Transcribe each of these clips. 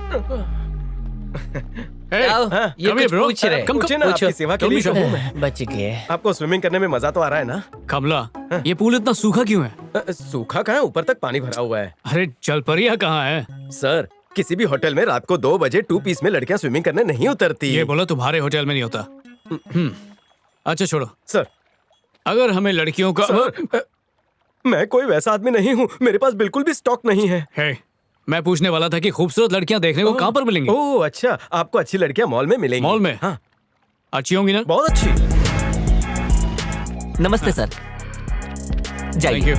ये कुछ पूछ रहे। पूछे ना, आपकी सेवा के लिए हूँ मैं। बच गए। आपको स्विमिंग करने में मजा तो आ रहा है ना? कमला, ये पूल इतना सूखा क्यों है? सूखा कहाँ है, ऊपर तक पानी भरा हुआ है। अरे जलपरिया कहाँ है? सर, किसी भी होटल में रात को 2 बजे 2 पीस में लड़कियां स्विमिंग करने नहीं उतरती। ये बोलो तुम्हारे होटल में नहीं होता। अच्छा छोड़ो सर। अगर हमें लड़कियों का मैं कोई वैसा आदमी नहीं हूँ, मेरे पास बिल्कुल भी स्टॉक नहीं है। मैं पूछने वाला था कि खूबसूरत लड़कियां देखने को कहाँ पर मिलेंगी? ओह अच्छा, आपको अच्छी लड़कियां मॉल में मिलेंगी। मॉल में? हाँ। अच्छी होंगी ना? बहुत अच्छी। नमस्ते सर। Thank you.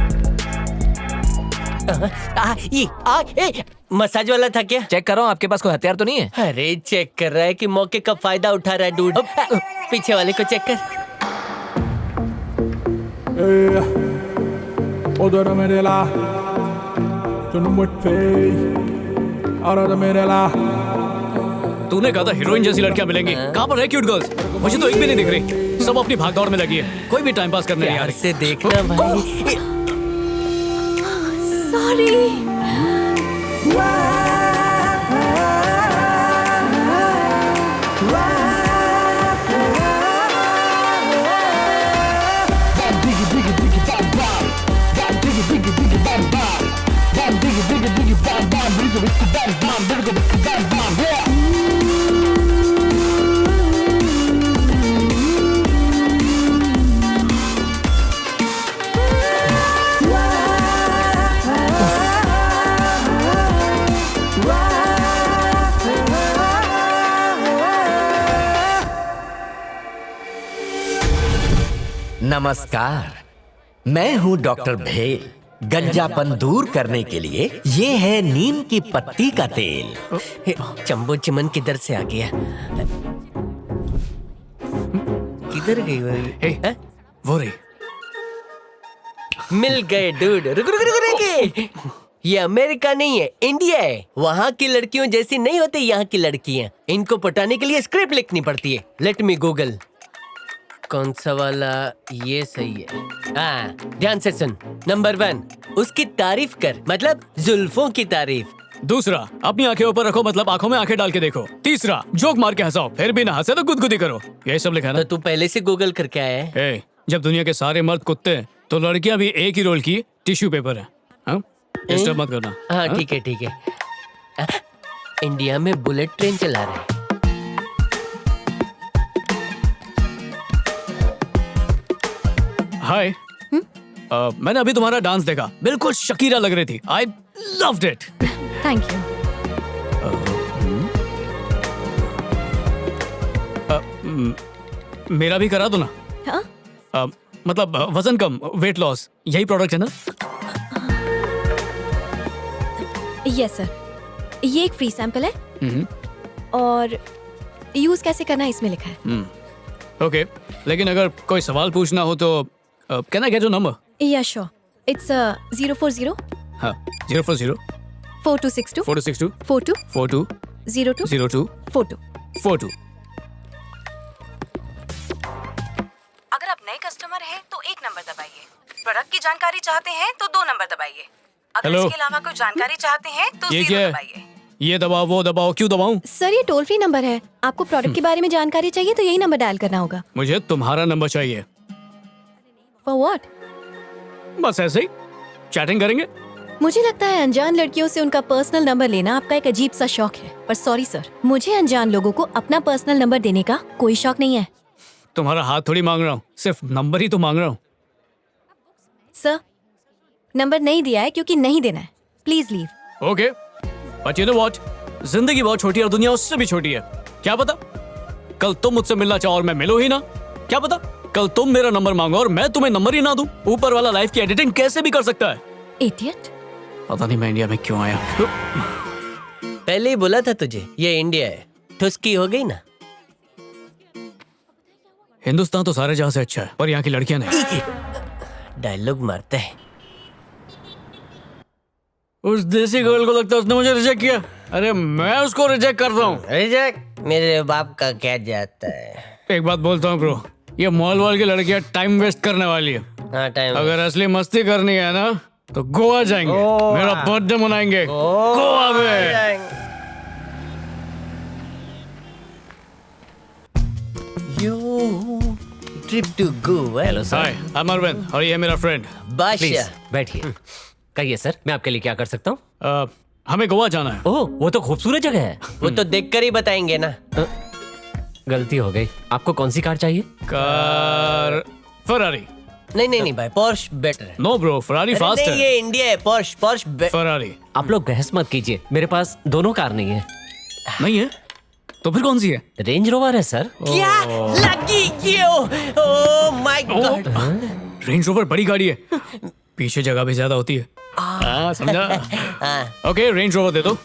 मसाज वाला था क्या? चेक कर रहा हूँ, आपके पास कोई हथियार तो नहीं है? अरे चेक कर रहा है कि मौके का फायदा उठा रहा है डूड। पीछे वाले को चेक कर। तूने कहा था हीरोइन जैसी लड़कियां मिलेंगी, कहाँ पर है क्यूट गर्ल्स? मुझे तो एक भी नहीं दिख रही, सब अपनी भागदौड़ में लगी है, कोई भी टाइम पास करने नहीं आ रही। से देखना भाई। सॉरी। नमस्कार, मैं हूँ डॉक्टर भेल। गंजापन दूर करने के लिए ये है नीम की पत्ती का तेल। चंबो चिमन किधर से आ गया? किधर गई वो? वो रही। मिल गए डूड। रुक। ये अमेरिका नहीं है, इंडिया है। वहाँ की लड़कियों जैसी नहीं होती यहाँ की लड़कियाँ। इनको पटाने के लिए स्क्रिप्ट लिखनी पड़ती है। Let me Google. कौन सा वाला? ये सही है। ध्यान से सुन। नंबर 1, उसकी तारीफ कर, मतलब जुल्फों की तारीफ। दूसरा, अपनी आंखें ऊपर रखो, मतलब आंखों में आंखें डाल के देखो। तीसरा, जोक मार के हंसाओ, फिर भी ना हंसे तो गुदगुदी करो। ये सब लिखा है ना? तो तू पहले से गूगल करके आया है? जब दुनिया के सारे मर्द कुत्ते हैं, तो लड़कियां भी एक ही रोल की टिश्यू पेपर है। डिस्टर्ब मत करना। हाँ ठीक है। इंडिया में बुलेट ट्रेन चला रहे हैं। हाय। मैंने अभी तुम्हारा डांस देखा, बिल्कुल शकीरा लग रही थी। I loved it. Thank you. मेरा भी करा दो ना। हाँ? मतलब वजन कम, वेट लॉस, यही प्रोडक्ट है ना? यस सर, ये एक फ्री सैंपल है और यूज कैसे करना है इसमें लिखा है। ओके, लेकिन अगर कोई सवाल पूछना हो तो can I get your number? या श्योर, इट्स 040 हाँ 040 4262 4262 42 42 02 02 42। 42। अगर आप नए कस्टमर हैं तो 1 नंबर दबाइए। प्रोडक्ट की जानकारी चाहते हैं तो 2 नंबर दबाइए। अगर हेलो? इसके अलावा कोई जानकारी चाहते हैं तो ये 0 क्या है? दबाइए। ये दबाओ, वो दबाओ, क्यों दबाऊं? सर ये टोल फ्री नंबर है, आपको प्रोडक्ट के बारे में जानकारी चाहिए तो यही नंबर डायल करना होगा। मुझे तुम्हारा नंबर चाहिए। For what? बस ऐसे ही चैटिंग करेंगे। मुझे लगता है अनजान लड़कियों से उनका पर्सनल नंबर लेना आपका एक अजीब सा शौक है, पर सॉरी सर, मुझे अनजान लोगों को अपना पर्सनल नंबर देने का कोई शौक नहीं है। तुम्हारा हाथ थोड़ी मांग रहा हूँ, सिर्फ नंबर ही तो मांग रहा हूँ। सर नंबर नहीं दिया है क्योंकि नहीं देना है, please leave. Okay, but you know what, जिंदगी बहुत छोटी है और दुनिया उससे भी छोटी है। क्या पता कल तुम मुझसे मिलना चाहो और मैं मिलूं ही ना। क्या पता कल तुम मेरा नंबर मांगो और मैं तुम्हें नंबर ही ना दूं। ऊपर वाला लाइफ की एडिटिंग कैसे भी कर सकता है। इडियट। पता नहीं मैं इंडिया में क्यों आया। पहले ही बोला था तुझे, ये इंडिया है। ठुसकी हो गई ना। हिंदुस्तान तो सारे जहां से अच्छा है, पर यहाँ की लड़कियां नहीं। डायलॉग मारते हैं। उस देसी गर्ल को लगता है उसने मुझे रिजेक्ट किया। अरे मैं उसको रिजेक्ट करता हूँ। रिजेक्ट? मेरे बाप का क्या जाता है। एक बात बोलता हूँ ब्रो, ये मॉल वाल की लड़कियां टाइम वेस्ट करने वाली है। हाँ टाइम। अगर असली मस्ती करनी है ना तो गोवा जाएंगे। मेरा बर्थडे मनाएंगे गोवा में। trip to Goa. Hello sir. Hi, I am Arvind और ये है मेरा फ्रेंड। प्लीज बादशाह। बैठिए। कहिए सर, मैं आपके लिए क्या कर सकता हूँ? हमें गोवा जाना है। ओह, वो तो खूबसूरत जगह है। वो तो देखकर ही बताएंगे ना। गलती हो गई। आपको कौन सी कार चाहिए? Car Ferrari. नहीं भाई, पोर्श बेटर है। नो ब्रो, फरारी फास्ट नहीं, है। ये इंडिया है। पोर्श फरारी आप लोग बहस मत कीजिए, मेरे पास दोनों कार नहीं है। नहीं है तो फिर कौन सी है? रेंज रोवर है सर। क्या लगी क्यों? Oh my God. Range rover बड़ी गाड़ी है, पीछे जगह भी ज्यादा होती है। समझा? ओके, रेंज रोवर दे दो।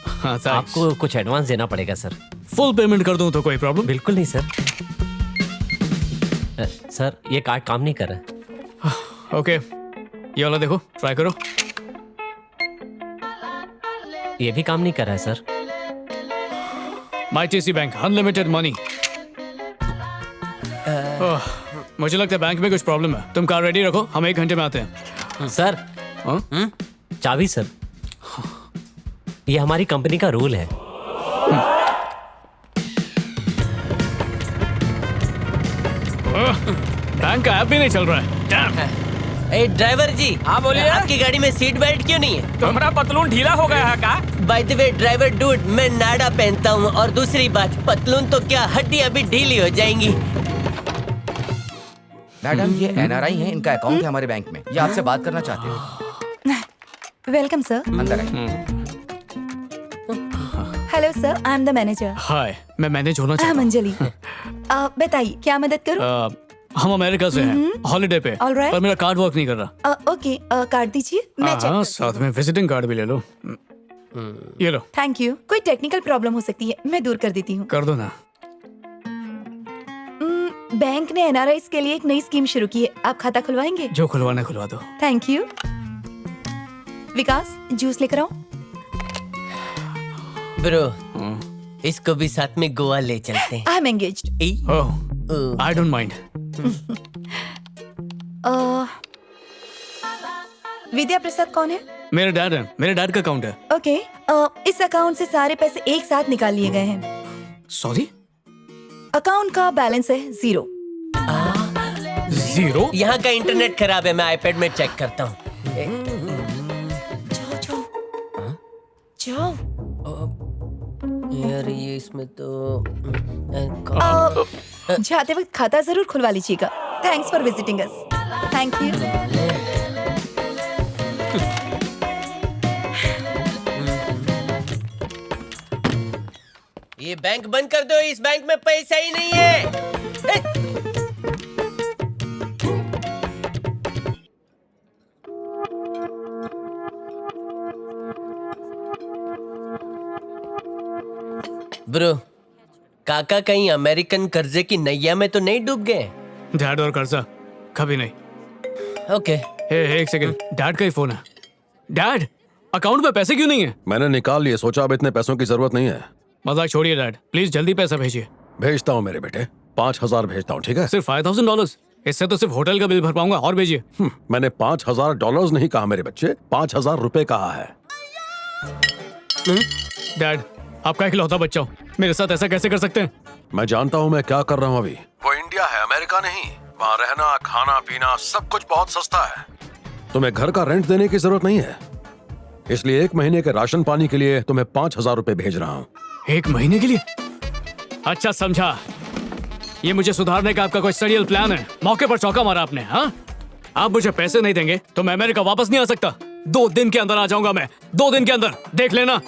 हाँ, thanks। आपको कुछ एडवांस देना पड़ेगा सर। फुल पेमेंट कर दूं तो कोई प्रॉब्लम? बिल्कुल नहीं सर। सर, ये कार्ड काम नहीं कर रहा। ओके, ये वाला देखो, ट्राई करो। ये भी काम नहीं कर रहा है sir. ITC bank, unlimited money. मुझे लगता है बैंक में कुछ प्रॉब्लम है। तुम कार रेडी रखो, हम 1 घंटे में आते हैं। सर, हाँ? चाबी सर। ये हमारी कंपनी का रूल है। बैंक का ऐप भी नहीं चल रहा है। Damn। ए ड्राइवर जी, हाँ, बोलिए। आपकी गाड़ी में सीट बेल्ट क्यों नहीं है? तुम्हारा पतलून ढीला हो गया है का? By the way driver dude, मैं नाड़ा पहनता हूँ। और दूसरी बात, पतलून तो क्या, हड्डियाँ भी ढीली हो जाएंगी। मैडम, ये NRI हैं, इनका अकाउंट है हमारे बैंक में। ये आपसे बात करना चाहते हैं। Welcome sir. अंदर आइए। Hello sir, I am the manager. Hi, मैं मैनेज होना आई चाहता एम हूँ। अंजलि। बताइए क्या मदद करूं? हम अमेरिका से हैं, हॉलिडे पे। All right। पर मेरा कार्ड वर्क नहीं कर रहा। ओके, कार्ड दीजिए, मैं चेक हाँ, करती साथ में विजिटिंग कार्ड भी ले लो। ये लो, हूँ। Thank you. कोई टेक्निकल प्रॉब्लम हो सकती है, मैं दूर कर देती हूँ। कर दो ना। बैंक ने NRIs के लिए एक नई स्कीम शुरू की है, आप खाता खुलवाएंगे? जो खुलवाना खुलवा दो। Thank you. विकास, जूस लेकर आओ। ब्रो, इसको भी साथ में गोवा ले चलते हैं। I am engaged. Oh, I don't mind. Vidya Prasad कौन है? मेरे डैड है, मेरे डैड का अकाउंट है। ओके, इस अकाउंट से सारे पैसे एक साथ निकाल लिए गए हैं। सॉरी, अकाउंट का बैलेंस है 0। 0? यहाँ का इंटरनेट खराब है, मैं आईपैड में चेक करता हूँ। जाओ। यार ये इसमें तो जाते वक्त खाता जरूर खुलवा लीजिएगा। Thanks for visiting us. Thank you. ये बैंक बंद कर दो, इस बैंक में पैसा ही नहीं है। ब्रो, काका कहीं अमेरिकन कर्जे की नैया में तो नहीं डूब गए? डैड और कर्जा कभी नहीं। ओके। एक सेकंड, डैड का ही फोन है। डैड, अकाउंट में पैसे क्यों नहीं है? मैंने निकाल लिए, सोचा अब इतने पैसों की जरूरत नहीं है। मजाक छोड़िए डैड, प्लीज जल्दी पैसा भेजिए। भेजता हूँ मेरे बेटे, 5,000 भेजता हूँ, ठीक है? सिर्फ $5,000? इससे तो सिर्फ होटल का बिल भर पाऊंगा। और भेजिए। मैंने $5,000 नहीं कहा मेरे बच्चे, 5,000 रुपए कहा है। डैड, आपका इकलौता बच्चा हूँ, मेरे साथ ऐसा कैसे कर सकते हैं? मैं जानता हूँ मैं क्या कर रहा हूँ अभी। वो इंडिया है, अमेरिका नहीं। वहाँ रहना, खाना पीना सब कुछ बहुत सस्ता है। तुम्हें घर का रेंट देने की जरूरत नहीं है, इसलिए 1 महीने के राशन पानी के लिए तुम्हें 5,000 रुपए भेज रहा हूँ। 1 महीने के लिए? अच्छा, समझा। ये मुझे सुधारने का आपका कोई स्टडियल प्लान है? मौके पर चौका मारा आपने। हाँ, आप मुझे पैसे नहीं देंगे तो मैं अमेरिका वापस नहीं आ सकता। 2 दिन के अंदर आ जाऊंगा मैं, 2 दिन के अंदर, देख लेना।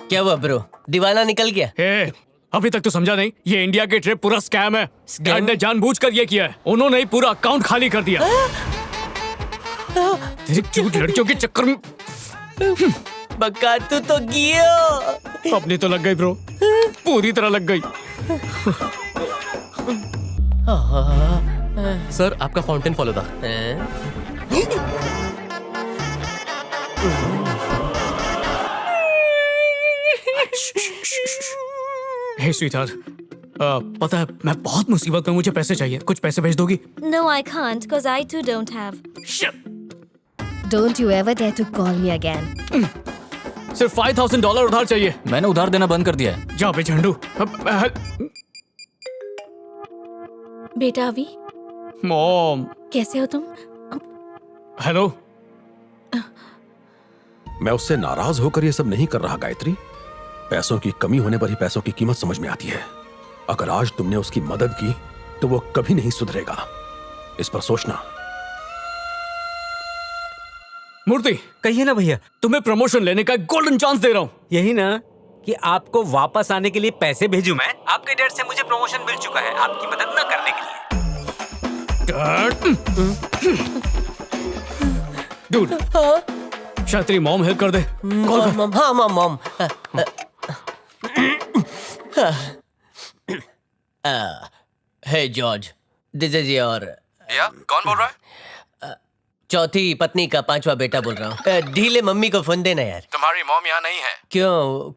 क्या हुआ ब्रो, दीवाना निकल गया? अभी तक तो समझा नहीं, ये इंडिया की ट्रिप पूरा स्कैम है। डैड ने जानबूझकर ये किया है, उन्होंने ही पूरा अकाउंट खाली कर दिया। तेरी क्यूट लड़कियों के चक्कर में बक्का तू तो गियो। अपनी तो लग गई ब्रो, पूरी तरह लग गई। सर, आपका फाउंटेन फॉलो था। हे स्वीटहार्ट, पता है मैं बहुत मुसीबत में, मुझे पैसे चाहिए, कुछ पैसे भेज दोगी? No, I can't, because I too don't have. Shit. Don't you ever dare to call me again. सिर्फ $5,000 उधार चाहिए। मैंने उधार देना बंद कर दिया है। जा बे झंडू। बेटा अभी मॉम। कैसे हो तुम? हेलो। मैं उससे नाराज होकर ये सब नहीं कर रहा गायत्री। पैसों की कमी होने पर ही पैसों की कीमत समझ में आती है। अगर आज तुमने उसकी मदद की तो वो कभी नहीं सुधरेगा, इस पर सोचना। मूर्ति, कहिए ना भैया। तुम्हें प्रमोशन लेने का गोल्डन चांस दे रहा हूं। यही ना कि आपको वापस आने के लिए पैसे भेजूं मैं? आपके डैड से मुझे प्रमोशन मिल चुका है आपकी मदद न करने के लिए। डूड, शायद तेरी मॉम हेल्प कर दे। मॉम, हाँ mom. Hey George, this is your. या कौन बोल रहा है? चौथी पत्नी का पांचवा बेटा बोल रहा हूँ। ढीले मम्मी को फोन देना यार। तुम्हारी मॉम यहाँ नहीं है। क्यों?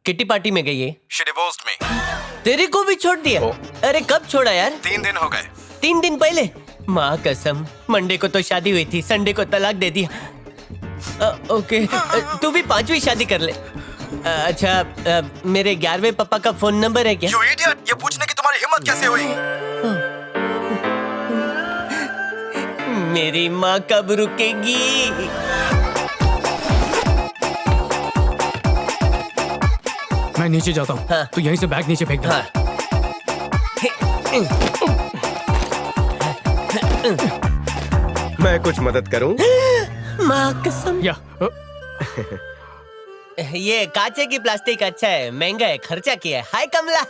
किटी पार्टी में गई है? शी डिवोर्स्ड मी। तेरे को भी छोड़ दिया? अरे कब छोड़ा यार? 3 दिन हो गए। 3 दिन पहले? माँ कसम, मंडे को तो शादी हुई थी, संडे को तलाक दे दिया। ओके, तू भी 5वीं शादी कर ले। अच्छा, मेरे 11वें पापा का फोन नंबर है क्या? You idiot! ये पूछने की तुम्हारी हिम्मत कैसे हुई? मेरी माँ कब रुकेगी? मैं नीचे जाता हूँ। हाँ। तो यहीं से बैग नीचे फेंक दे। हाँ। मैं कुछ मदद करूं? माँ कसम। या ये कांचे की प्लास्टिक अच्छा है, महंगा है, खर्चा किया है। हाय कमला।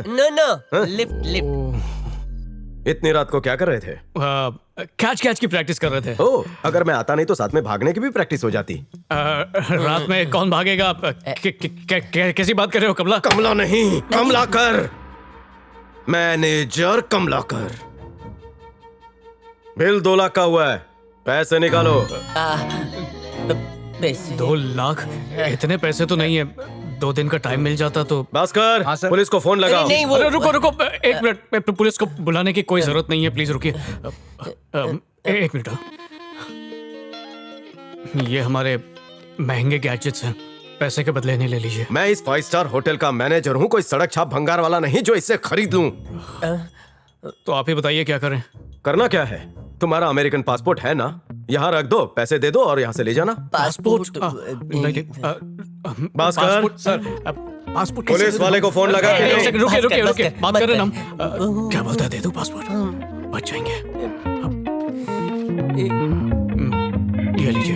No, lift. इतनी रात को क्या कर रहे थे? कैच की प्रैक्टिस कर रहे थे। ओ, अगर मैं आता नहीं तो साथ में भागने की भी प्रैक्टिस हो जाती। रात में कौन भागेगा? कैसी बात कर रहे हो कमला? कमला नहीं, कमलाकर। मैनेजर कमलाकर। बिल 2 लाख का हुआ है, पैसे निकालो। 2 लाख? इतने पैसे तो नहीं है। 2 दिन का टाइम मिल जाता तो। भास्कर, पुलिस को फोन लगाओ। नहीं, वो अरे रुको 1 मिनट। पुलिस को बुलाने की कोई जरूरत नहीं है, प्लीज रुकिए। 1 मिनट। ये हमारे महंगे गैजेट्स हैं, पैसे के बदले नहीं ले लीजिए। मैं इस 5 स्टार होटल का मैनेजर हूँ, कोई सड़क छाप भंगार वाला नहीं जो इससे खरीद लूं। तो आप ही बताइए क्या करें? करना क्या है? तुम्हारा अमेरिकन पासपोर्ट है ना? यहाँ रख दो, पैसे दे दो और यहाँ से ले जाना। Passport? Bhaskar, sir, passport police वाले को फोन लगा के एक सेकंड, रुकिए बस कर, बात मत कर रहे हैं कर। हम। क्या बोलता है? दे दो पासपोर्ट, बच जाएंगे। ये लीजिए।